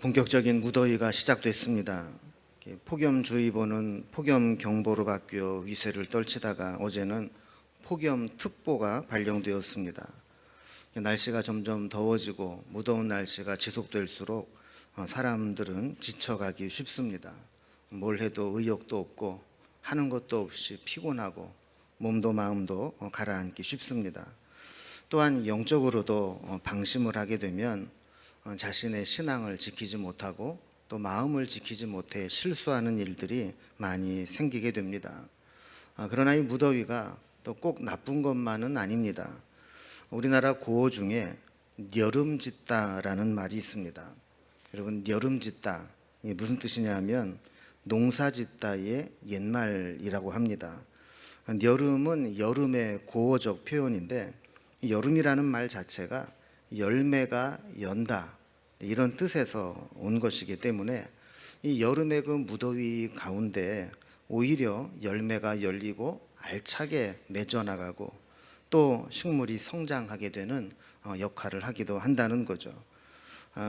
본격적인 무더위가 시작됐습니다. 폭염주의보는 폭염경보로 바뀌어 위세를 떨치다가 어제는 폭염특보가 발령되었습니다. 날씨가 점점 더워지고 무더운 날씨가 지속될수록 사람들은 지쳐가기 쉽습니다. 뭘 해도 의욕도 없고 하는 것도 없이 피곤하고 몸도 마음도 가라앉기 쉽습니다. 또한 영적으로도 방심을 하게 되면 자신의 신앙을 지키지 못하고 또 마음을 지키지 못해 실수하는 일들이 많이 생기게 됩니다. 그러나 이 무더위가 또 꼭 나쁜 것만은 아닙니다. 우리나라 구호 중에 여름짓다라는 말이 있습니다. 여러분, 여름짓다 이게 무슨 뜻이냐면 농사짓다의 옛말이라고 합니다. 여름은 여름의 고어적 표현인데 여름이라는 말 자체가 열매가 연다 이런 뜻에서 온 것이기 때문에 이 여름의 그 무더위 가운데 오히려 열매가 열리고 알차게 맺어 나가고 또 식물이 성장하게 되는 역할을 하기도 한다는 거죠.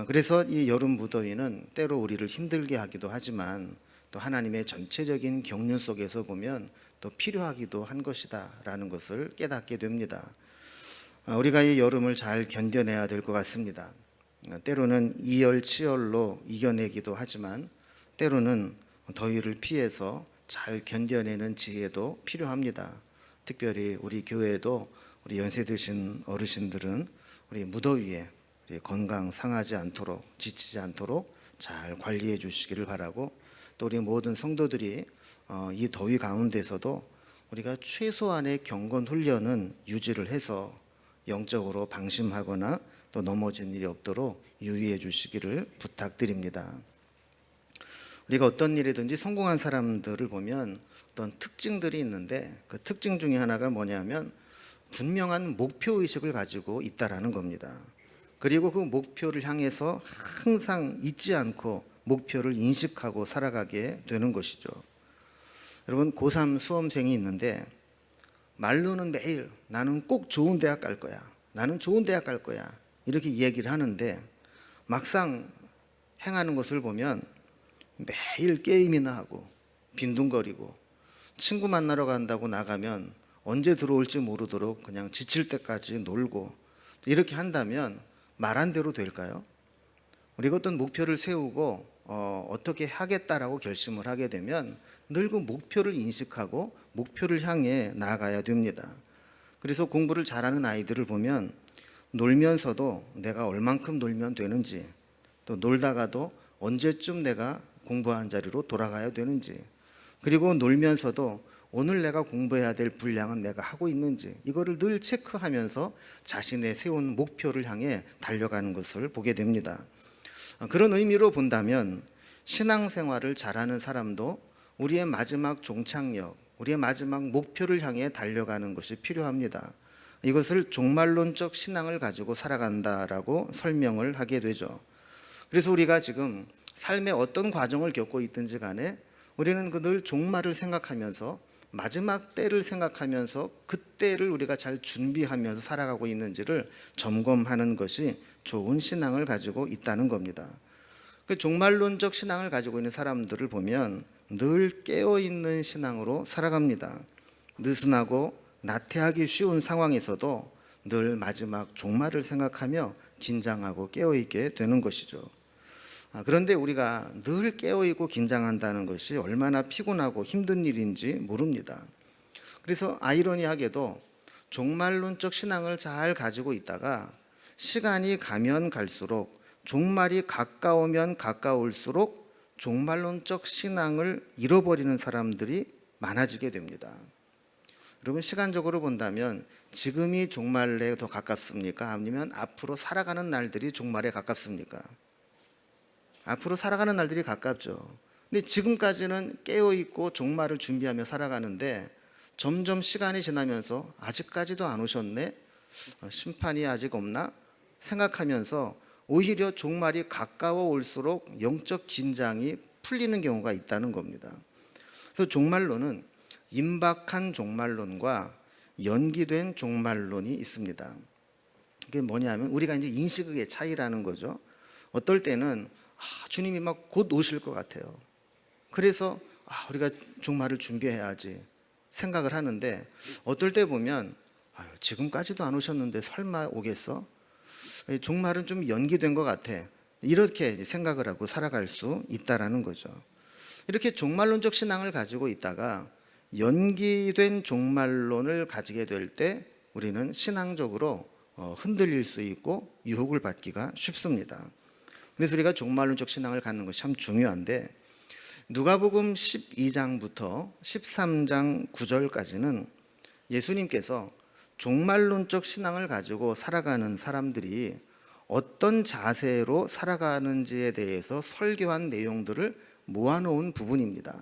그래서 이 여름 무더위는 때로 우리를 힘들게 하기도 하지만 또 하나님의 전체적인 경륜 속에서 보면 또 필요하기도 한 것이다 라는 것을 깨닫게 됩니다. 우리가 이 여름을 잘 견뎌내야 될 것 같습니다. 때로는 이열치열로 이겨내기도 하지만 때로는 더위를 피해서 잘 견뎌내는 지혜도 필요합니다. 특별히 우리 교회에도 우리 연세 드신 어르신들은 우리 무더위에 우리 건강 상하지 않도록 지치지 않도록 잘 관리해 주시기를 바라고 또 우리 모든 성도들이 이 더위 가운데서도 우리가 최소한의 경건 훈련은 유지를 해서 영적으로 방심하거나 또 넘어진 일이 없도록 유의해 주시기를 부탁드립니다. 우리가 어떤 일이든지 성공한 사람들을 보면 어떤 특징들이 있는데 그 특징 중에 하나가 뭐냐면 분명한 목표의식을 가지고 있다라는 겁니다. 그리고 그 목표를 향해서 항상 잊지 않고 목표를 인식하고 살아가게 되는 것이죠. 여러분, 고3 수험생이 있는데 말로는 매일 나는 꼭 좋은 대학 갈 거야. 나는 좋은 대학 갈 거야. 이렇게 얘기를 하는데 막상 행하는 것을 보면 매일 게임이나 하고 빈둥거리고 친구 만나러 간다고 나가면 언제 들어올지 모르도록 그냥 지칠 때까지 놀고 이렇게 한다면 말한 대로 될까요? 우리가 어떤 목표를 세우고 어떻게 하겠다라고 결심을 하게 되면 늘 그 목표를 인식하고 목표를 향해 나아가야 됩니다. 그래서 공부를 잘하는 아이들을 보면 놀면서도 내가 얼만큼 놀면 되는지 또 놀다가도 언제쯤 내가 공부하는 자리로 돌아가야 되는지 그리고 놀면서도 오늘 내가 공부해야 될 분량은 내가 하고 있는지 이거를 늘 체크하면서 자신의 세운 목표를 향해 달려가는 것을 보게 됩니다. 그런 의미로 본다면 신앙생활을 잘하는 사람도 우리의 마지막 종착역, 우리의 마지막 목표를 향해 달려가는 것이 필요합니다. 이것을 종말론적 신앙을 가지고 살아간다라고 설명을 하게 되죠. 그래서 우리가 지금 삶의 어떤 과정을 겪고 있든지 간에 우리는 늘 종말을 생각하면서 마지막 때를 생각하면서 그때를 우리가 잘 준비하면서 살아가고 있는지를 점검하는 것이 좋은 신앙을 가지고 있다는 겁니다. 그 종말론적 신앙을 가지고 있는 사람들을 보면 늘 깨어있는 신앙으로 살아갑니다. 느슨하고 나태하기 쉬운 상황에서도 늘 마지막 종말을 생각하며 긴장하고 깨어있게 되는 것이죠. 그런데 우리가 늘 깨어있고 긴장한다는 것이 얼마나 피곤하고 힘든 일인지 모릅니다. 그래서 아이러니하게도 종말론적 신앙을 잘 가지고 있다가 시간이 가면 갈수록 종말이 가까우면 가까울수록 종말론적 신앙을 잃어버리는 사람들이 많아지게 됩니다. 여러분, 시간적으로 본다면 지금이 종말에 더 가깝습니까? 아니면 앞으로 살아가는 날들이 종말에 가깝습니까? 앞으로 살아가는 날들이 가깝죠. 근데 지금까지는 깨어있고 종말을 준비하며 살아가는데 점점 시간이 지나면서 아직까지도 안 오셨네? 심판이 아직 없나? 생각하면서 오히려 종말이 가까워 올수록 영적 긴장이 풀리는 경우가 있다는 겁니다. 그래서 종말론은 임박한 종말론과 연기된 종말론이 있습니다. 이게 뭐냐면 우리가 이제 인식의 차이라는 거죠. 어떨 때는 주님이 막 곧 오실 것 같아요. 그래서 우리가 종말을 준비해야지 생각을 하는데, 어떨 때 보면 지금까지도 안 오셨는데 설마 오겠어? 종말은 좀 연기된 것 같아. 이렇게 생각을 하고 살아갈 수 있다라는 거죠. 이렇게 종말론적 신앙을 가지고 있다가 연기된 종말론을 가지게 될 때 우리는 신앙적으로 흔들릴 수 있고 유혹을 받기가 쉽습니다. 그래서 우리가 종말론적 신앙을 갖는 것이 참 중요한데, 누가복음 12장부터 13장 9절까지는 예수님께서 종말론적 신앙을 가지고 살아가는 사람들이 어떤 자세로 살아가는지에 대해서 설교한 내용들을 모아놓은 부분입니다.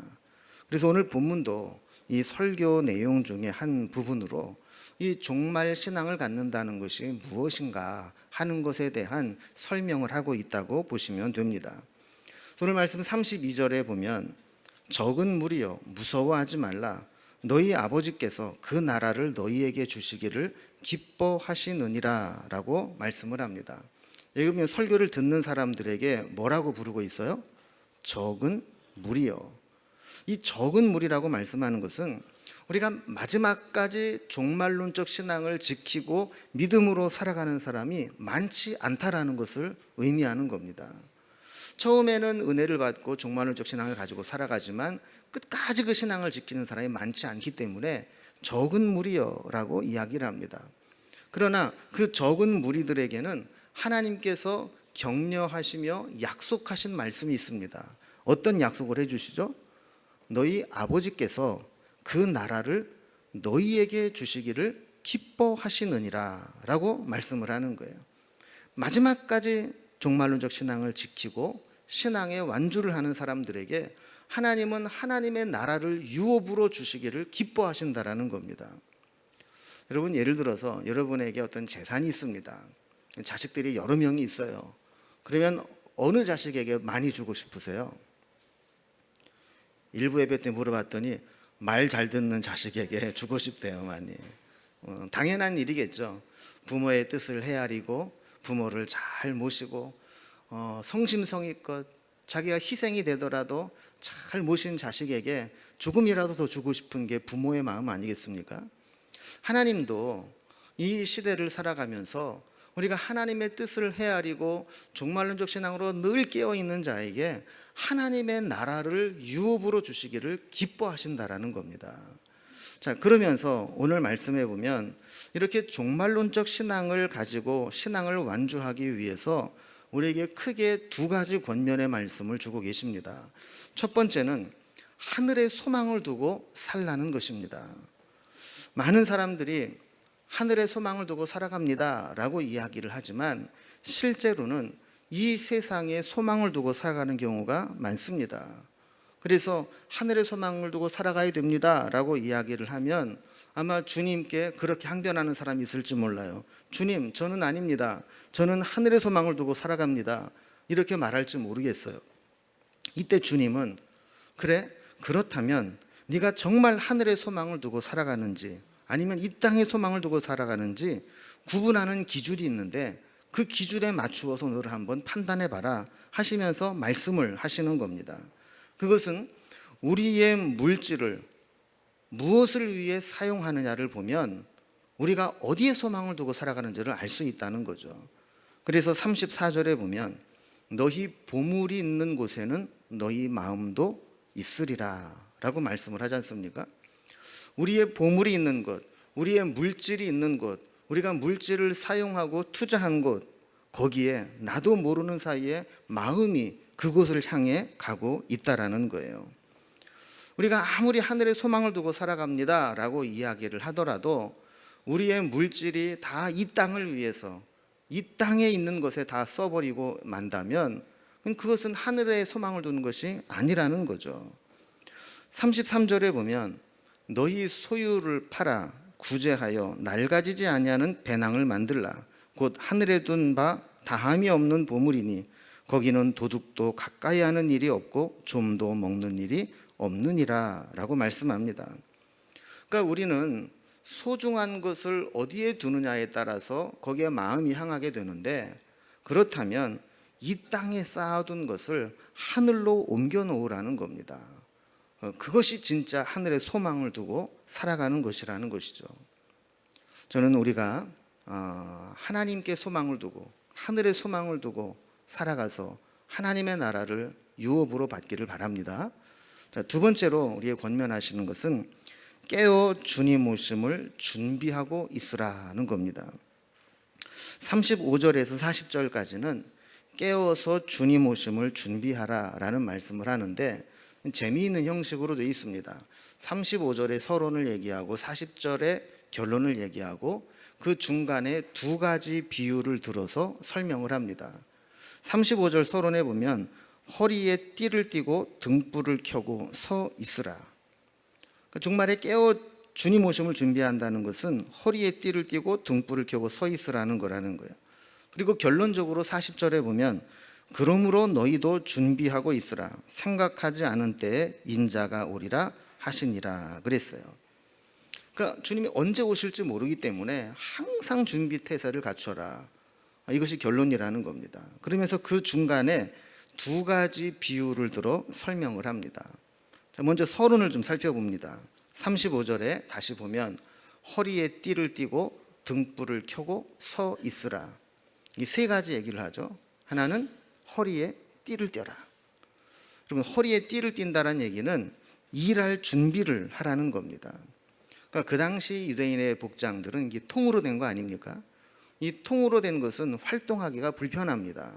그래서 오늘 본문도 이 설교 내용 중에 한 부분으로 이 종말 신앙을 갖는다는 것이 무엇인가 하는 것에 대한 설명을 하고 있다고 보시면 됩니다. 오늘 말씀 32절에 보면 적은 무리여 무서워하지 말라 너희 아버지께서 그 나라를 너희에게 주시기를 기뻐하시느니라 라고 말씀을 합니다. 여기 보면 설교를 듣는 사람들에게 뭐라고 부르고 있어요? 적은 무리요. 이 적은 무리라고 말씀하는 것은 우리가 마지막까지 종말론적 신앙을 지키고 믿음으로 살아가는 사람이 많지 않다라는 것을 의미하는 겁니다. 처음에는 은혜를 받고 종말론적 신앙을 가지고 살아가지만 끝까지 그 신앙을 지키는 사람이 많지 않기 때문에 적은 무리여라고 이야기를 합니다. 그러나 그 적은 무리들에게는 하나님께서 격려하시며 약속하신 말씀이 있습니다. 어떤 약속을 해주시죠? 너희 아버지께서 그 나라를 너희에게 주시기를 기뻐하시느니라 라고 말씀을 하는 거예요. 마지막까지 종말론적 신앙을 지키고 신앙의 완주를 하는 사람들에게 하나님은 하나님의 나라를 유업으로 주시기를 기뻐하신다라는 겁니다. 여러분, 예를 들어서 여러분에게 어떤 재산이 있습니다. 자식들이 여러 명이 있어요. 그러면 어느 자식에게 많이 주고 싶으세요? 일부 예배 때 물어봤더니 말 잘 듣는 자식에게 주고 싶대요, 많이. 당연한 일이겠죠. 부모의 뜻을 헤아리고 부모를 잘 모시고 성심성의껏 자기가 희생이 되더라도 잘 모신 자식에게 조금이라도 더 주고 싶은 게 부모의 마음 아니겠습니까? 하나님도 이 시대를 살아가면서 우리가 하나님의 뜻을 헤아리고 종말론적 신앙으로 늘 깨어있는 자에게 하나님의 나라를 유업으로 주시기를 기뻐하신다라는 겁니다. 자, 그러면서 오늘 말씀해 보면 이렇게 종말론적 신앙을 가지고 신앙을 완주하기 위해서 우리에게 크게 두 가지 권면의 말씀을 주고 계십니다. 첫 번째는 하늘에 소망을 두고 살라는 것입니다. 많은 사람들이 하늘에 소망을 두고 살아갑니다 라고 이야기를 하지만 실제로는 이 세상에 소망을 두고 살아가는 경우가 많습니다. 그래서 하늘에 소망을 두고 살아가야 됩니다 라고 이야기를 하면 아마 주님께 그렇게 항변하는 사람이 있을지 몰라요. 주님, 저는 아닙니다. 저는 하늘에 소망을 두고 살아갑니다. 이렇게 말할지 모르겠어요. 이때 주님은 그래, 그렇다면 네가 정말 하늘에 소망을 두고 살아가는지 아니면 이 땅에 소망을 두고 살아가는지 구분하는 기준이 있는데 그 기준에 맞추어서 너를 한번 판단해봐라 하시면서 말씀을 하시는 겁니다. 그것은 우리의 물질을 무엇을 위해 사용하느냐를 보면 우리가 어디에 소망을 두고 살아가는지를 알 수 있다는 거죠. 그래서 34절에 보면 너희 보물이 있는 곳에는 너희 마음도 있으리라 라고 말씀을 하지 않습니까? 우리의 보물이 있는 곳, 우리의 물질이 있는 곳, 우리가 물질을 사용하고 투자한 곳, 거기에 나도 모르는 사이에 마음이 그곳을 향해 가고 있다라는 거예요. 우리가 아무리 하늘에 소망을 두고 살아갑니다 라고 이야기를 하더라도 우리의 물질이 다 이 땅을 위해서 이 땅에 있는 것에 다 써버리고 만다면 그것은 하늘에 소망을 두는 것이 아니라는 거죠. 33절에 보면 너희 소유를 팔아 구제하여 낡아지지 아니하는 배낭을 만들라. 곧 하늘에 둔 바 다함이 없는 보물이니 거기는 도둑도 가까이 하는 일이 없고 좀도 먹는 일이 없느니라 라고 말씀합니다. 그러니까 우리는 소중한 것을 어디에 두느냐에 따라서 거기에 마음이 향하게 되는데, 그렇다면 이 땅에 쌓아둔 것을 하늘로 옮겨 놓으라는 겁니다. 그것이 진짜 하늘에 소망을 두고 살아가는 것이라는 것이죠. 저는 우리가 하나님께 소망을 두고 하늘에 소망을 두고 살아가서 하나님의 나라를 유업으로 받기를 바랍니다. 자, 두 번째로 우리의 권면하시는 것은 깨어 주님 오심을 준비하고 있으라는 겁니다. 35절에서 40절까지는 깨어서 주님 오심을 준비하라라는 말씀을 하는데 재미있는 형식으로 되어 있습니다. 35절에 서론을 얘기하고 40절에 결론을 얘기하고 그 중간에 두 가지 비유를 들어서 설명을 합니다. 35절 서론에 보면 허리에 띠를 띠고 등불을 켜고 서 있으라. 정말에 깨어 주님 오심을 준비한다는 것은 허리에 띠를 띠고 등불을 켜고 서 있으라는 거라는 거예요. 그리고 결론적으로 40절에 보면 그러므로 너희도 준비하고 있으라. 생각하지 않은 때에 인자가 오리라 하시니라 그랬어요. 그러니까 주님이 언제 오실지 모르기 때문에 항상 준비 태세를 갖춰라. 이것이 결론이라는 겁니다. 그러면서 그 중간에 두 가지 비유를 들어 설명을 합니다. 먼저 서론을 좀 살펴봅니다. 35절에 다시 보면 허리에 띠를 띠고 등불을 켜고 서 있으라. 이 세 가지 얘기를 하죠. 하나는 허리에 띠를 떼라. 그러면 허리에 띠를 띈다는 얘기는 일할 준비를 하라는 겁니다. 그러니까 그 당시 유대인의 복장들은 이게 통으로 된 거 아닙니까? 이 통으로 된 것은 활동하기가 불편합니다.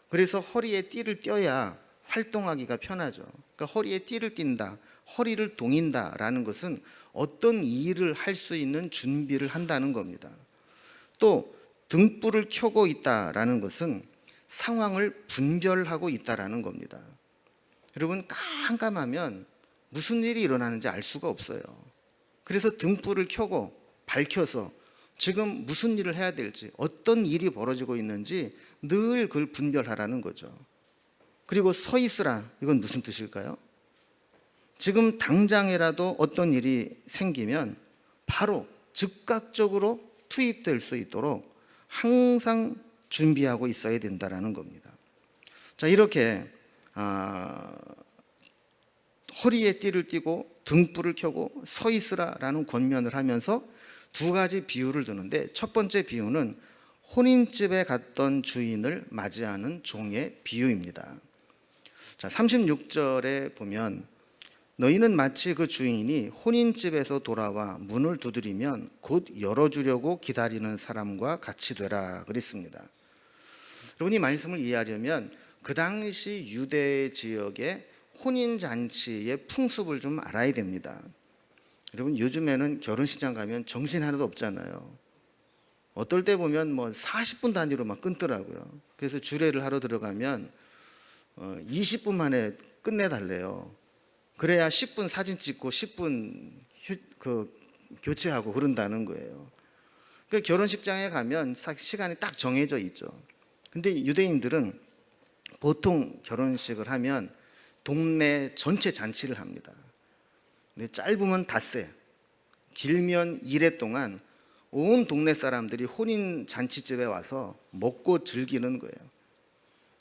그래서 허리에 띠를 떼야 활동하기가 편하죠. 그러니까 허리에 띠를 띈다, 허리를 동인다라는 것은 어떤 일을 할 수 있는 준비를 한다는 겁니다. 또 등불을 켜고 있다라는 것은 상황을 분별하고 있다라는 겁니다. 여러분, 깜깜하면 무슨 일이 일어나는지 알 수가 없어요. 그래서 등불을 켜고 밝혀서 지금 무슨 일을 해야 될지, 어떤 일이 벌어지고 있는지 늘 그걸 분별하라는 거죠. 그리고 서 있으라, 이건 무슨 뜻일까요? 지금 당장이라도 어떤 일이 생기면 바로 즉각적으로 투입될 수 있도록 항상 준비하고 있어야 된다는 겁니다. 자, 이렇게 허리에 띠를 띠고 등불을 켜고 서 있으라라는 권면을 하면서 두 가지 비유를 드는데, 첫 번째 비유는 혼인집에 갔던 주인을 맞이하는 종의 비유입니다. 자, 36절에 보면 너희는 마치 그 주인이 혼인집에서 돌아와 문을 두드리면 곧 열어주려고 기다리는 사람과 같이 되라 그랬습니다. 여러분, 이 말씀을 이해하려면 그 당시 유대 지역의 혼인잔치의 풍습을 좀 알아야 됩니다. 여러분, 요즘에는 결혼식장 가면 정신 하나도 없잖아요. 어떨 때 보면 뭐 40분 단위로 막 끊더라고요. 그래서 주례를 하러 들어가면 20분 만에 끝내달래요. 그래야 10분 사진 찍고 10분 교체하고 그런다는 거예요. 그 결혼식장에 가면 시간이 딱 정해져 있죠. 근데 유대인들은 보통 결혼식을 하면 동네 전체 잔치를 합니다. 근데 짧으면 닷새, 길면 이래 동안 온 동네 사람들이 혼인 잔치집에 와서 먹고 즐기는 거예요.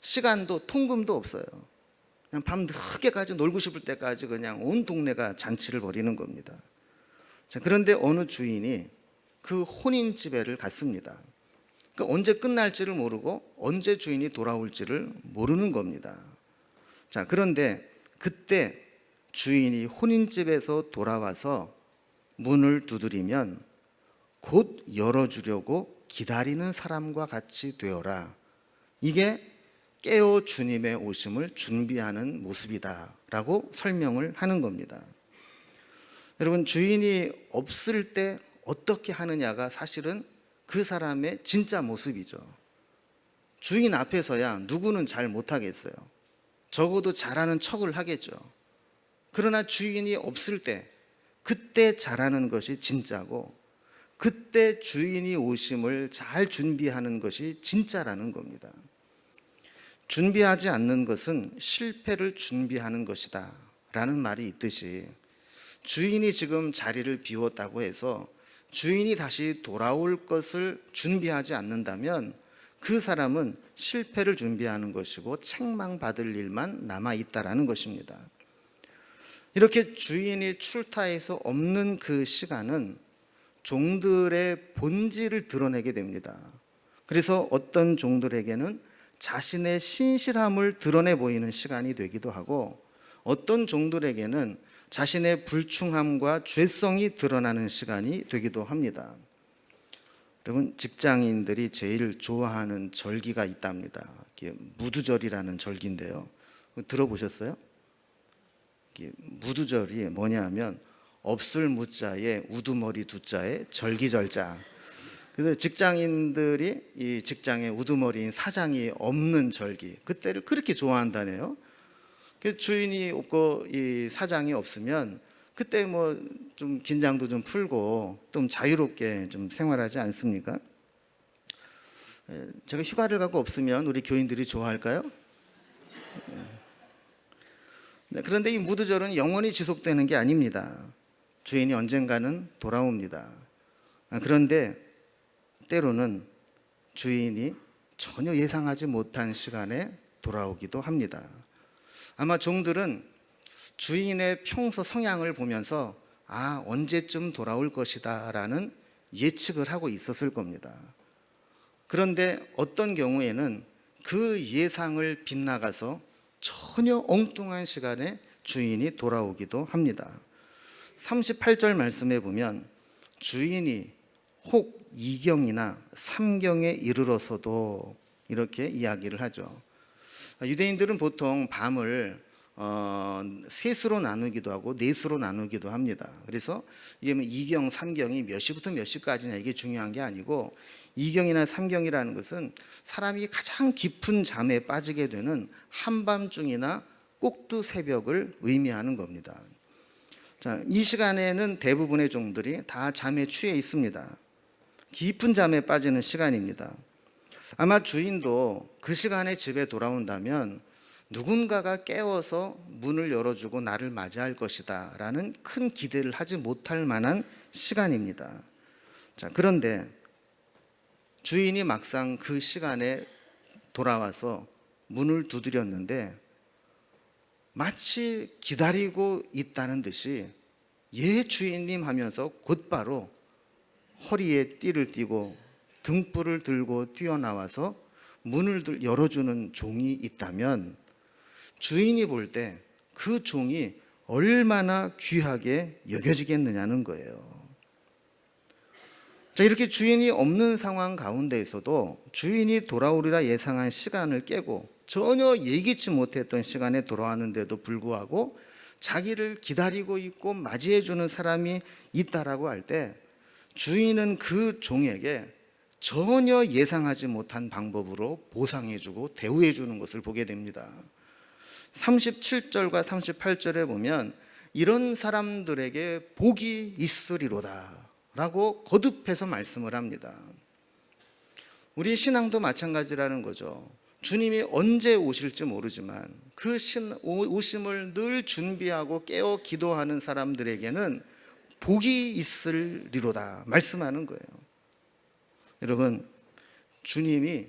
시간도 통금도 없어요. 그냥 밤 늦게까지 놀고 싶을 때까지 그냥 온 동네가 잔치를 벌이는 겁니다. 자, 그런데 어느 주인이 그 혼인 집에를 갔습니다. 그러니까 언제 끝날지를 모르고 언제 주인이 돌아올지를 모르는 겁니다. 자, 그런데 그때 주인이 혼인집에서 돌아와서 문을 두드리면 곧 열어주려고 기다리는 사람과 같이 되어라. 이게 깨어 주님의 오심을 준비하는 모습이다라고 설명을 하는 겁니다. 여러분, 주인이 없을 때 어떻게 하느냐가 사실은 그 사람의 진짜 모습이죠. 주인 앞에서야 누구는 잘 못하겠어요. 적어도 잘하는 척을 하겠죠. 그러나 주인이 없을 때 그때 잘하는 것이 진짜고, 그때 주인이 오심을 잘 준비하는 것이 진짜라는 겁니다. 준비하지 않는 것은 실패를 준비하는 것이다 라는 말이 있듯이, 주인이 지금 자리를 비웠다고 해서 주인이 다시 돌아올 것을 준비하지 않는다면 그 사람은 실패를 준비하는 것이고 책망받을 일만 남아있다라는 것입니다. 이렇게 주인이 출타해서 없는 그 시간은 종들의 본질을 드러내게 됩니다. 그래서 어떤 종들에게는 자신의 신실함을 드러내 보이는 시간이 되기도 하고, 어떤 종들에게는 자신의 불충함과 죄성이 드러나는 시간이 되기도 합니다. 여러분, 직장인들이 제일 좋아하는 절기가 있답니다. 무두절이라는 절기인데요. 들어보셨어요? 무두절이 뭐냐면 없을 무자에 우두머리 두자에 절기절자. 그래서 직장인들이 이 직장에 우두머리인 사장이 없는 절기, 그때를 그렇게 좋아한다네요. 주인이 없고 이 사장이 없으면 그때 뭐 좀 긴장도 좀 풀고 좀 자유롭게 좀 생활하지 않습니까? 제가 휴가를 가고 없으면 우리 교인들이 좋아할까요? 그런데 이 무드절은 영원히 지속되는 게 아닙니다. 주인이 언젠가는 돌아옵니다. 그런데 때로는 주인이 전혀 예상하지 못한 시간에 돌아오기도 합니다. 아마 종들은 주인의 평소 성향을 보면서 언제쯤 돌아올 것이다 라는 예측을 하고 있었을 겁니다. 그런데 어떤 경우에는 그 예상을 빗나가서 전혀 엉뚱한 시간에 주인이 돌아오기도 합니다. 38절 말씀에 보면 주인이 혹 2경이나 3경에 이르러서도 이렇게 이야기를 하죠. 유대인들은 보통 밤을 셋으로 나누기도 하고 넷으로 나누기도 합니다. 그래서 이게 2경, 3경이 몇 시부터 몇 시까지냐 이게 중요한 게 아니고 2경이나 3경이라는 것은 사람이 가장 깊은 잠에 빠지게 되는 한밤중이나 꼭두 새벽을 의미하는 겁니다. 자, 이 시간에는 대부분의 종들이 다 잠에 취해 있습니다. 깊은 잠에 빠지는 시간입니다. 아마 주인도 그 시간에 집에 돌아온다면 누군가가 깨워서 문을 열어주고 나를 맞이할 것이다 라는 큰 기대를 하지 못할 만한 시간입니다. 자, 그런데 주인이 막상 그 시간에 돌아와서 문을 두드렸는데 마치 기다리고 있다는 듯이 예 주인님 하면서 곧바로 허리에 띠를 띠고 등불을 들고 뛰어나와서 문을 열어주는 종이 있다면 주인이 볼 때 그 종이 얼마나 귀하게 여겨지겠느냐는 거예요. 자, 이렇게 주인이 없는 상황 가운데에서도 주인이 돌아오리라 예상한 시간을 깨고 전혀 예기치 못했던 시간에 돌아왔는데도 불구하고 자기를 기다리고 있고 맞이해주는 사람이 있다라고 할 때 주인은 그 종에게 전혀 예상하지 못한 방법으로 보상해주고 대우해주는 것을 보게 됩니다. 37절과 38절에 보면 이런 사람들에게 복이 있으리로다 라고 거듭해서 말씀을 합니다. 우리 신앙도 마찬가지라는 거죠. 주님이 언제 오실지 모르지만 그 오심을 늘 준비하고 깨어 기도하는 사람들에게는 복이 있으리로다 말씀하는 거예요. 여러분, 주님이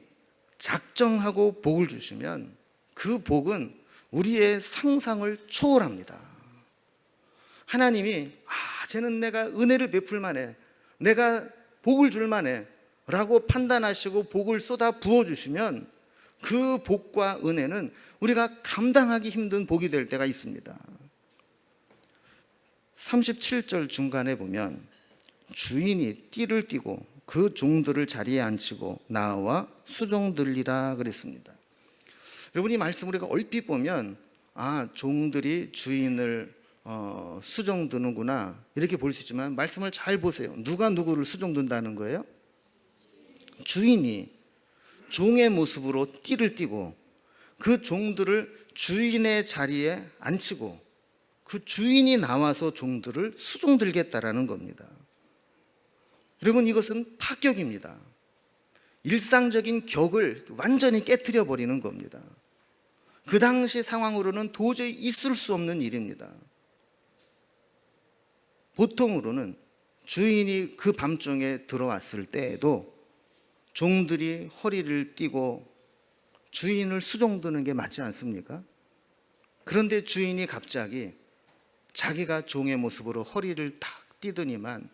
작정하고 복을 주시면 그 복은 우리의 상상을 초월합니다. 하나님이 쟤는 내가 은혜를 베풀 만해, 내가 복을 줄 만해 라고 판단하시고 복을 쏟아 부어주시면 그 복과 은혜는 우리가 감당하기 힘든 복이 될 때가 있습니다. 37절 중간에 보면 주인이 띠를 띠고 그 종들을 자리에 앉히고 나와 수종들리라 그랬습니다. 여러분, 이 말씀 우리가 얼핏 보면 종들이 주인을 수종드는구나 이렇게 볼 수 있지만 말씀을 잘 보세요. 누가 누구를 수종든다는 거예요? 주인이 종의 모습으로 띠를 띠고 그 종들을 주인의 자리에 앉히고 그 주인이 나와서 종들을 수종들겠다라는 겁니다. 여러분, 이것은 파격입니다. 일상적인 격을 완전히 깨트려 버리는 겁니다. 그 당시 상황으로는 도저히 있을 수 없는 일입니다. 보통으로는 주인이 그 밤중에 들어왔을 때에도 종들이 허리를 띠고 주인을 수종드는 게 맞지 않습니까? 그런데 주인이 갑자기 자기가 종의 모습으로 허리를 탁 띠더니만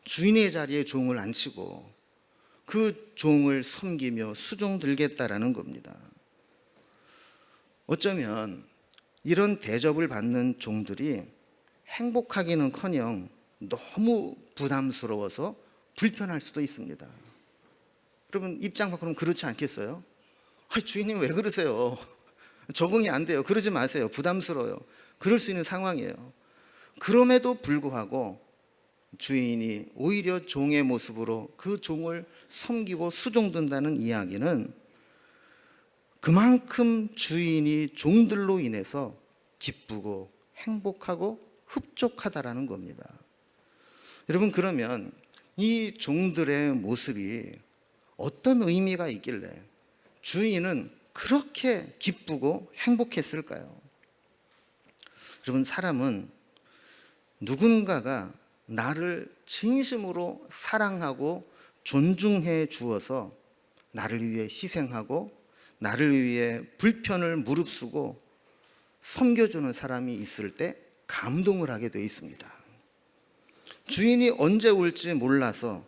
주인의 자리에 종을 앉히고 그 종을 섬기며 수종들겠다라는 겁니다. 어쩌면 이런 대접을 받는 종들이 행복하기는커녕 너무 부담스러워서 불편할 수도 있습니다. 여러분 입장 바꾸면 그렇지 않겠어요? 주인님 왜 그러세요? 적응이 안 돼요. 그러지 마세요. 부담스러워요. 그럴 수 있는 상황이에요. 그럼에도 불구하고 주인이 오히려 종의 모습으로 그 종을 섬기고 수종든다는 이야기는 그만큼 주인이 종들로 인해서 기쁘고 행복하고 흡족하다라는 겁니다. 여러분 그러면 이 종들의 모습이 어떤 의미가 있길래 주인은 그렇게 기쁘고 행복했을까요? 여러분 사람은 누군가가 나를 진심으로 사랑하고 존중해 주어서 나를 위해 희생하고 나를 위해 불편을 무릅쓰고 섬겨주는 사람이 있을 때 감동을 하게 되어 있습니다. 주인이 언제 올지 몰라서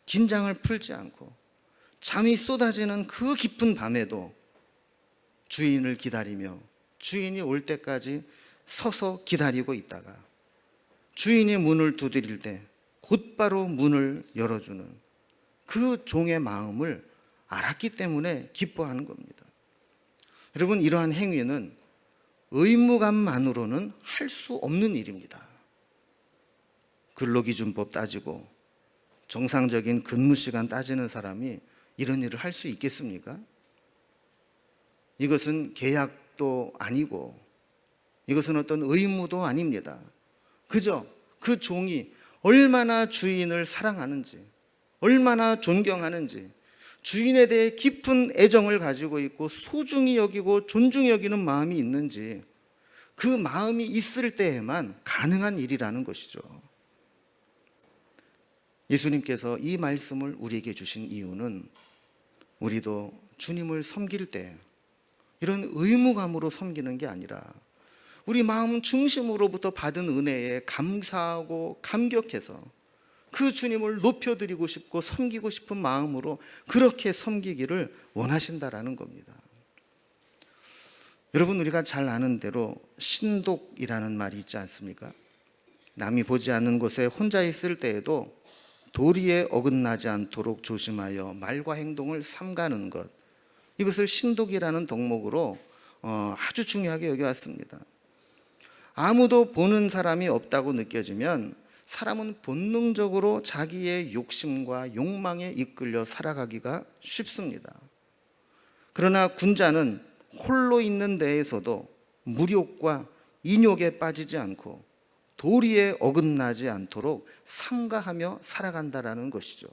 긴장을 풀지 않고 잠이 쏟아지는 그 깊은 밤에도 주인을 기다리며 주인이 올 때까지 서서 기다리고 있다가 주인이 문을 두드릴 때 곧바로 문을 열어주는 그 종의 마음을 알았기 때문에 기뻐하는 겁니다. 여러분 이러한 행위는 의무감만으로는 할 수 없는 일입니다. 근로기준법 따지고 정상적인 근무시간 따지는 사람이 이런 일을 할 수 있겠습니까? 이것은 계약도 아니고 이것은 어떤 의무도 아닙니다. 그저 그 종이 얼마나 주인을 사랑하는지, 얼마나 존경하는지, 주인에 대해 깊은 애정을 가지고 있고 소중히 여기고 존중히 여기는 마음이 있는지 그 마음이 있을 때에만 가능한 일이라는 것이죠. 예수님께서 이 말씀을 우리에게 주신 이유는 우리도 주님을 섬길 때 이런 의무감으로 섬기는 게 아니라 우리 마음 중심으로부터 받은 은혜에 감사하고 감격해서 그 주님을 높여드리고 싶고 섬기고 싶은 마음으로 그렇게 섬기기를 원하신다라는 겁니다. 여러분 우리가 잘 아는 대로 신독이라는 말이 있지 않습니까? 남이 보지 않는 곳에 혼자 있을 때에도 도리에 어긋나지 않도록 조심하여 말과 행동을 삼가는 것, 이것을 신독이라는 덕목으로 아주 중요하게 여겨왔습니다. 아무도 보는 사람이 없다고 느껴지면 사람은 본능적으로 자기의 욕심과 욕망에 이끌려 살아가기가 쉽습니다. 그러나 군자는 홀로 있는 데에서도 무욕과 인욕에 빠지지 않고 도리에 어긋나지 않도록 삼가하며 살아간다라는 것이죠.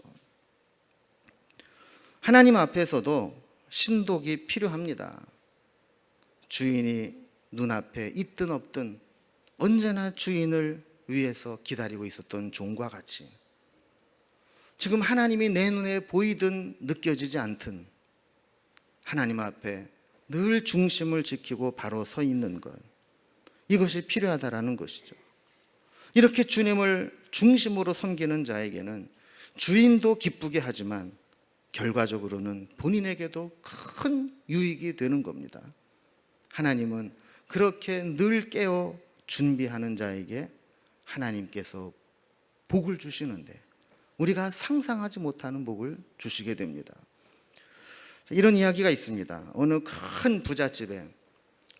하나님 앞에서도 신독이 필요합니다. 주인이 눈앞에 있든 없든 언제나 주인을 위해서 기다리고 있었던 종과 같이 지금 하나님이 내 눈에 보이든 느껴지지 않든 하나님 앞에 늘 중심을 지키고 바로 서 있는 것, 이것이 필요하다라는 것이죠. 이렇게 주님을 중심으로 섬기는 자에게는 주인도 기쁘게 하지만 결과적으로는 본인에게도 큰 유익이 되는 겁니다. 하나님은 그렇게 늘 깨어 준비하는 자에게 하나님께서 복을 주시는데 우리가 상상하지 못하는 복을 주시게 됩니다. 이런 이야기가 있습니다. 어느 큰 부잣집에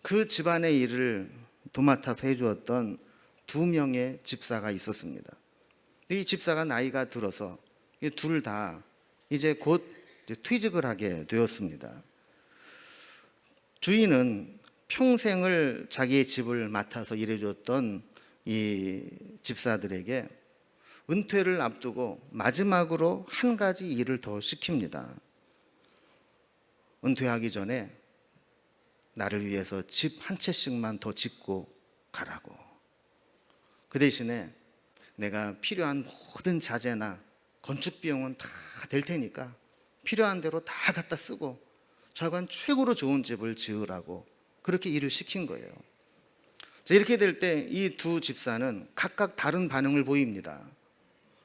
그 집안의 일을 도맡아서 해주었던 2명의 집사가 있었습니다. 이 집사가 나이가 들어서 둘 다 이제 곧 퇴직을 하게 되었습니다. 주인은 평생을 자기의 집을 맡아서 일해줬던 이 집사들에게 은퇴를 앞두고 마지막으로 한 가지 일을 더 시킵니다. 은퇴하기 전에 나를 위해서 집 한 채씩만 더 짓고 가라고. 그 대신에 내가 필요한 모든 자재나 건축 비용은 다 될 테니까 필요한 대로 다 갖다 쓰고 자관 최고로 좋은 집을 지으라고 그렇게 일을 시킨 거예요. 자, 이렇게 될 때 이 두 집사는 각각 다른 반응을 보입니다.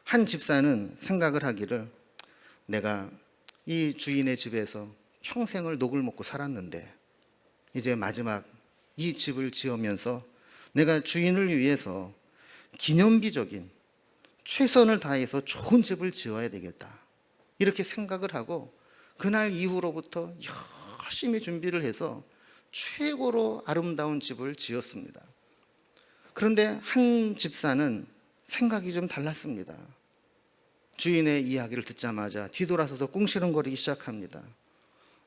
한 집사는 생각을 하기를, 내가 이 주인의 집에서 평생을 녹을 먹고 살았는데 이제 마지막 이 집을 지으면서 내가 주인을 위해서 기념비적인 최선을 다해서 좋은 집을 지어야 되겠다, 이렇게 생각을 하고 그날 이후로부터 열심히 준비를 해서 최고로 아름다운 집을 지었습니다. 그런데 한 집사는 생각이 좀 달랐습니다. 주인의 이야기를 듣자마자 뒤돌아서서 꿍시렁거리기 시작합니다.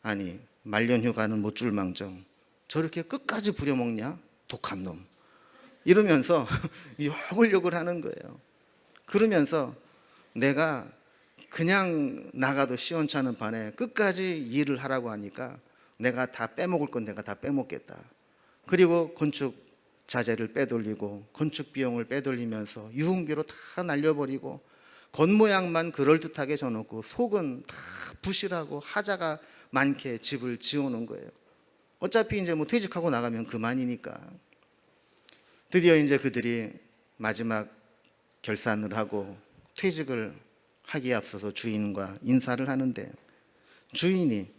아니, 말년휴가는 못 줄 망정 저렇게 끝까지 부려먹냐, 독한 놈, 이러면서 욕을 하는 거예요. 그러면서 내가 그냥 나가도 시원찮은 판에 끝까지 일을 하라고 하니까 내가 다 빼먹을 건 내가 다 빼먹겠다. 그리고 건축 자재를 빼돌리고 건축 비용을 빼돌리면서 유흥비로 다 날려버리고 겉모양만 그럴듯하게 져놓고 속은 다 부실하고 하자가 많게 집을 지어놓은 거예요. 어차피 이제 뭐 퇴직하고 나가면 그만이니까. 드디어 이제 그들이 마지막 결산을 하고 퇴직을 하기에 앞서서 주인과 인사를 하는데 주인이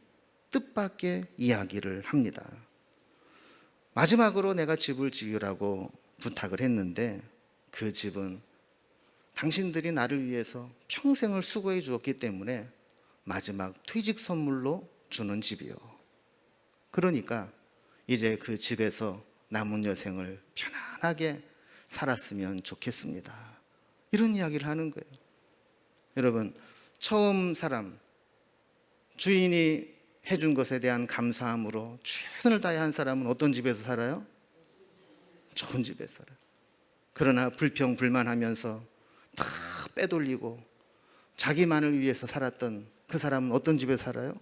뜻밖의 이야기를 합니다. 마지막으로 내가 집을 지으라고 부탁을 했는데 그 집은 당신들이 나를 위해서 평생을 수고해 주었기 때문에 마지막 퇴직 선물로 주는 집이요. 그러니까 이제 그 집에서 남은 여생을 편안하게 살았으면 좋겠습니다. 이런 이야기를 하는 거예요. 여러분, 처음 사람, 주인이 해준 것에 대한 감사함으로 최선을 다해 한 사람은 어떤 집에서 살아요? 좋은 집에서 살아요. 그러나 불평 불만하면서 다 빼돌리고 자기만을 위해서 살았던 그 사람은 어떤 집에서 살아요?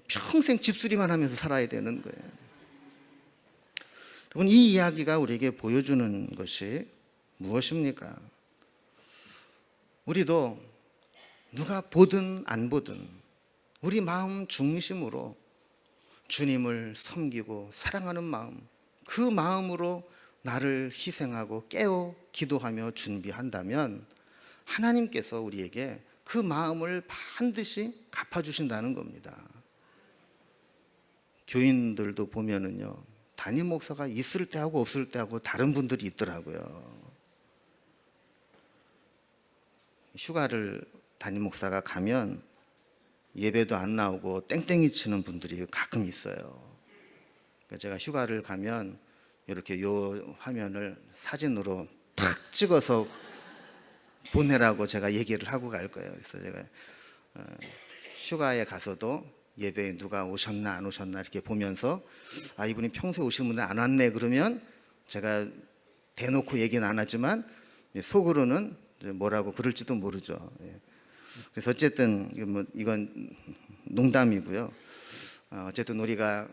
평생 집수리만 하면서 살아야 되는 거예요. 여러분, 이 이야기가 우리에게 보여주는 것이 무엇입니까? 우리도 누가 보든 안 보든 우리 마음 중심으로 주님을 섬기고 사랑하는 마음, 그 마음으로 나를 희생하고 깨어 기도하며 준비한다면 하나님께서 우리에게 그 마음을 반드시 갚아주신다는 겁니다. 교인들도 보면은요, 담임 목사가 있을 때하고 없을 때하고 다른 분들이 있더라고요. 휴가를 담임 목사가 가면 예배도 안 나오고 땡땡이 치는 분들이 가끔 있어요. 제가 휴가를 가면 이렇게 요 화면을 사진으로 탁 찍어서 보내라고 제가 얘기를 하고 갈 거예요. 그래서 제가 휴가에 가서도 예배에 누가 오셨나 안 오셨나 이렇게 보면서 아, 이분이 평소에 오시는 분들 안 왔네 그러면 제가 대놓고 얘기는 안 하지만 속으로는 뭐라고 그럴지도 모르죠. 그래서 어쨌든 이건 농담이고요. 어쨌든 우리가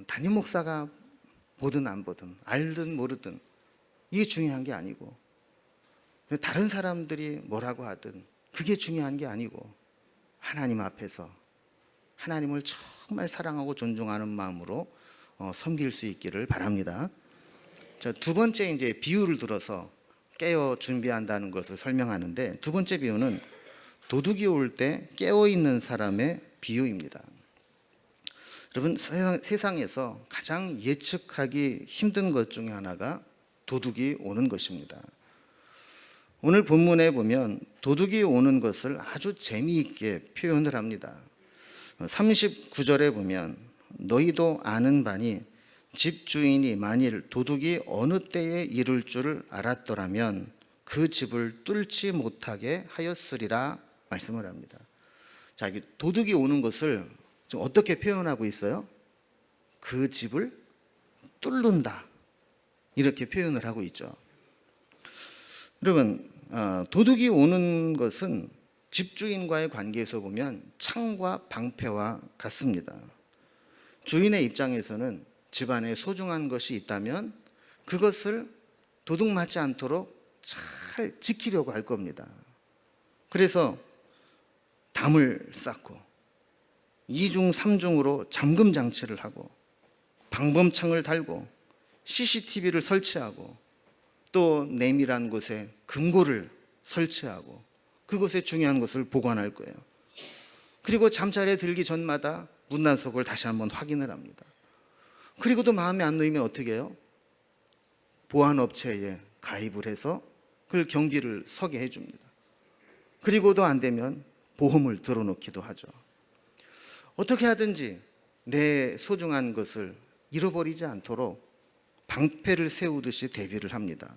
담임 목사가 보든 안 보든 알든 모르든 이게 중요한 게 아니고 다른 사람들이 뭐라고 하든 그게 중요한 게 아니고 하나님 앞에서 하나님을 정말 사랑하고 존중하는 마음으로 섬길 수 있기를 바랍니다. 자, 두 번째 이제 비유를 들어서 깨어 준비한다는 것을 설명하는데 두 번째 비유는 도둑이 올 때 깨어 있는 사람의 비유입니다. 여러분, 세상에서 가장 예측하기 힘든 것 중에 하나가 도둑이 오는 것입니다. 오늘 본문에 보면 도둑이 오는 것을 아주 재미있게 표현을 합니다. 39절에 보면 너희도 아는 바니 집주인이 만일 도둑이 어느 때에 이룰 줄 알았더라면 그 집을 뚫지 못하게 하였으리라 말씀을 합니다. 자, 도둑이 오는 것을 지금 어떻게 표현하고 있어요? 그 집을 뚫는다, 이렇게 표현을 하고 있죠. 여러분, 도둑이 오는 것은 집주인과의 관계에서 보면 창과 방패와 같습니다. 주인의 입장에서는 집안에 소중한 것이 있다면 그것을 도둑 맞지 않도록 잘 지키려고 할 겁니다. 그래서 담을 쌓고 이중 삼중으로 잠금 장치를 하고 방범창을 달고 CCTV를 설치하고 또 내밀한 곳에 금고를 설치하고 그곳에 중요한 것을 보관할 거예요. 그리고 잠자리에 들기 전마다 문단속을 다시 한번 확인을 합니다. 그리고도 마음에 안 놓이면 어떻게 해요? 보안업체에 가입을 해서 그걸 경비를 서게 해줍니다. 그리고도 안 되면 보험을 들어놓기도 하죠. 어떻게 하든지 내 소중한 것을 잃어버리지 않도록 방패를 세우듯이 대비를 합니다.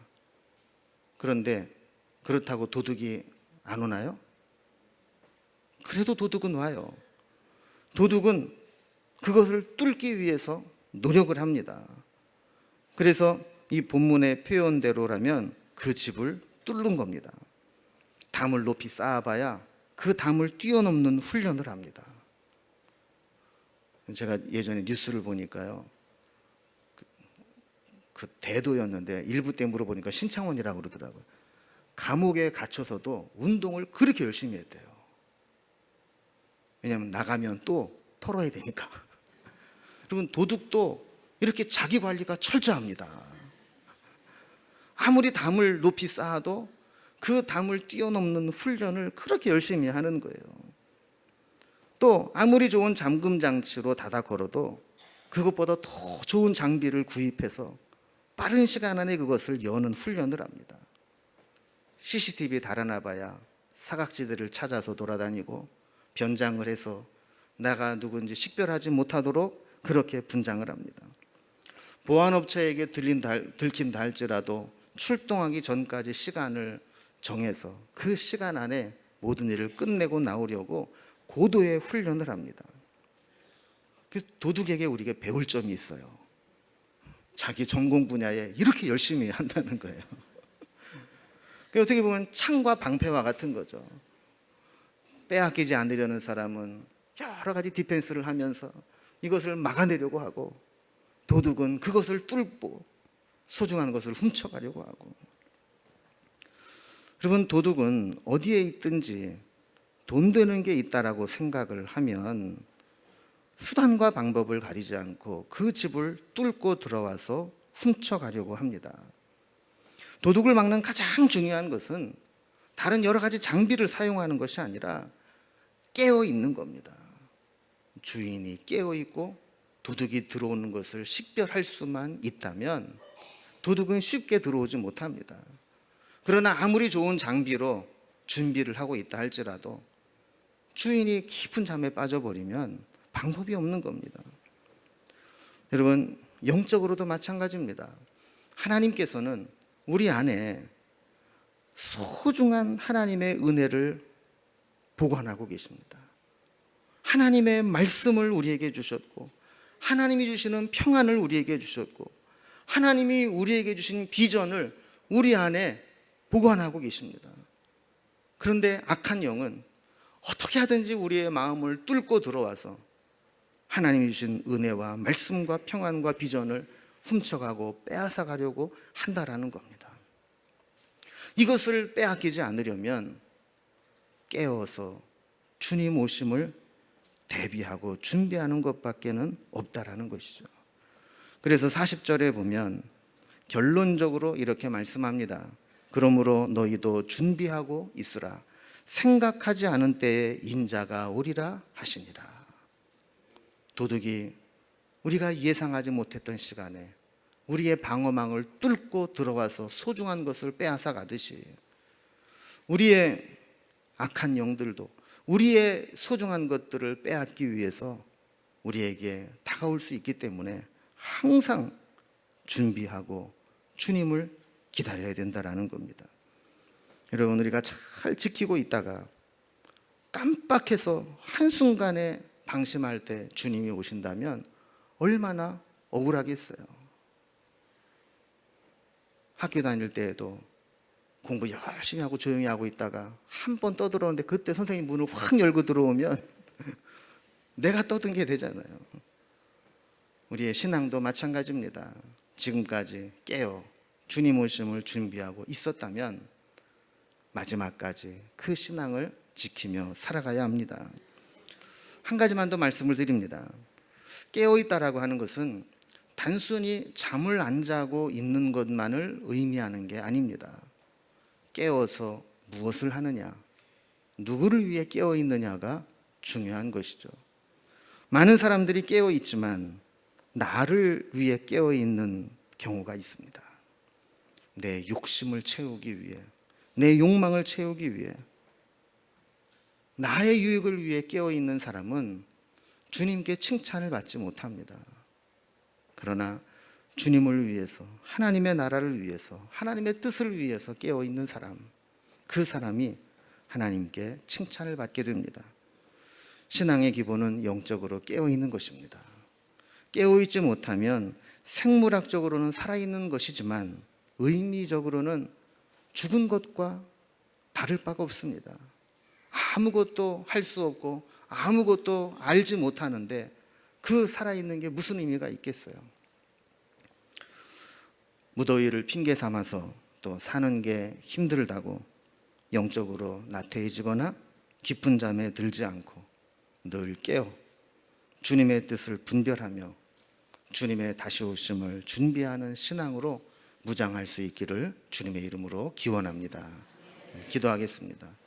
그런데 그렇다고 도둑이 안 오나요? 그래도 도둑은 와요. 도둑은 그것을 뚫기 위해서 노력을 합니다. 그래서 이 본문의 표현대로라면 그 집을 뚫는 겁니다. 담을 높이 쌓아봐야 그 담을 뛰어넘는 훈련을 합니다. 제가 예전에 뉴스를 보니까요, 그 대도였는데 일부 때 물어보니까 신창원이라고 그러더라고요. 감옥에 갇혀서도 운동을 그렇게 열심히 했대요. 왜냐하면 나가면 또 털어야 되니까. 여러분, 도둑도 이렇게 자기 관리가 철저합니다. 아무리 담을 높이 쌓아도 그 담을 뛰어넘는 훈련을 그렇게 열심히 하는 거예요. 또 아무리 좋은 잠금 장치로 닫아 걸어도 그것보다 더 좋은 장비를 구입해서 빠른 시간 안에 그것을 여는 훈련을 합니다. CCTV 달아놔봐야 사각지대를 찾아서 돌아다니고 변장을 해서 나가 누군지 식별하지 못하도록 그렇게 분장을 합니다. 보안업체에게 들킨다 할지라도 출동하기 전까지 시간을 정해서 그 시간 안에 모든 일을 끝내고 나오려고 고도의 훈련을 합니다. 도둑에게 우리가 배울 점이 있어요. 자기 전공 분야에 이렇게 열심히 한다는 거예요. 어떻게 보면 창과 방패와 같은 거죠. 빼앗기지 않으려는 사람은 여러 가지 디펜스를 하면서 이것을 막아내려고 하고, 도둑은 그것을 뚫고 소중한 것을 훔쳐가려고 하고. 여러분, 도둑은 어디에 있든지 돈 되는 게 있다라고 생각을 하면 수단과 방법을 가리지 않고 그 집을 뚫고 들어와서 훔쳐가려고 합니다. 도둑을 막는 가장 중요한 것은 다른 여러 가지 장비를 사용하는 것이 아니라 깨어 있는 겁니다. 주인이 깨어 있고 도둑이 들어오는 것을 식별할 수만 있다면 도둑은 쉽게 들어오지 못합니다. 그러나 아무리 좋은 장비로 준비를 하고 있다 할지라도 주인이 깊은 잠에 빠져버리면 방법이 없는 겁니다. 여러분, 영적으로도 마찬가지입니다. 하나님께서는 우리 안에 소중한 하나님의 은혜를 보관하고 계십니다. 하나님의 말씀을 우리에게 주셨고, 하나님이 주시는 평안을 우리에게 주셨고, 하나님이 우리에게 주신 비전을 우리 안에 보관하고 계십니다. 그런데 악한 영은 어떻게 하든지 우리의 마음을 뚫고 들어와서 하나님이 주신 은혜와 말씀과 평안과 비전을 훔쳐가고 빼앗아 가려고 한다라는 겁니다. 이것을 빼앗기지 않으려면 깨어서 주님 오심을 대비하고 준비하는 것밖에는 없다라는 것이죠. 그래서 40절에 보면 결론적으로 이렇게 말씀합니다. 그러므로 너희도 준비하고 있으라. 생각하지 않은 때에 인자가 오리라 하시니라. 도둑이 우리가 예상하지 못했던 시간에 우리의 방어망을 뚫고 들어와서 소중한 것을 빼앗아 가듯이 우리의 악한 영들도 우리의 소중한 것들을 빼앗기 위해서 우리에게 다가올 수 있기 때문에 항상 준비하고 주님을 기다려야 된다라는 겁니다. 여러분, 우리가 잘 지키고 있다가 깜빡해서 한순간에 방심할 때 주님이 오신다면 얼마나 억울하겠어요. 학교 다닐 때에도 공부 열심히 하고 조용히 하고 있다가 한 번 떠들었는데 그때 선생님 문을 확 열고 들어오면 내가 떠든 게 되잖아요. 우리의 신앙도 마찬가지입니다. 지금까지 깨어 주님 오심을 준비하고 있었다면 마지막까지 그 신앙을 지키며 살아가야 합니다. 한 가지만 더 말씀을 드립니다. 깨어있다라고 하는 것은 단순히 잠을 안 자고 있는 것만을 의미하는 게 아닙니다. 깨어서 무엇을 하느냐, 누구를 위해 깨어있느냐가 중요한 것이죠. 많은 사람들이 깨어있지만 나를 위해 깨어있는 경우가 있습니다. 내 욕심을 채우기 위해, 내 욕망을 채우기 위해, 나의 유익을 위해 깨어있는 사람은 주님께 칭찬을 받지 못합니다. 그러나 주님을 위해서, 하나님의 나라를 위해서, 하나님의 뜻을 위해서 깨어있는 사람, 그 사람이 하나님께 칭찬을 받게 됩니다. 신앙의 기본은 영적으로 깨어있는 것입니다. 깨어있지 못하면 생물학적으로는 살아있는 것이지만 의미적으로는 죽은 것과 다를 바가 없습니다. 아무것도 할 수 없고 아무것도 알지 못하는데 그 살아있는 게 무슨 의미가 있겠어요? 무더위를 핑계 삼아서 또 사는 게 힘들다고 영적으로 나태해지거나 깊은 잠에 들지 않고 늘 깨어 주님의 뜻을 분별하며 주님의 다시 오심을 준비하는 신앙으로 무장할 수 있기를 주님의 이름으로 기원합니다. 기도하겠습니다.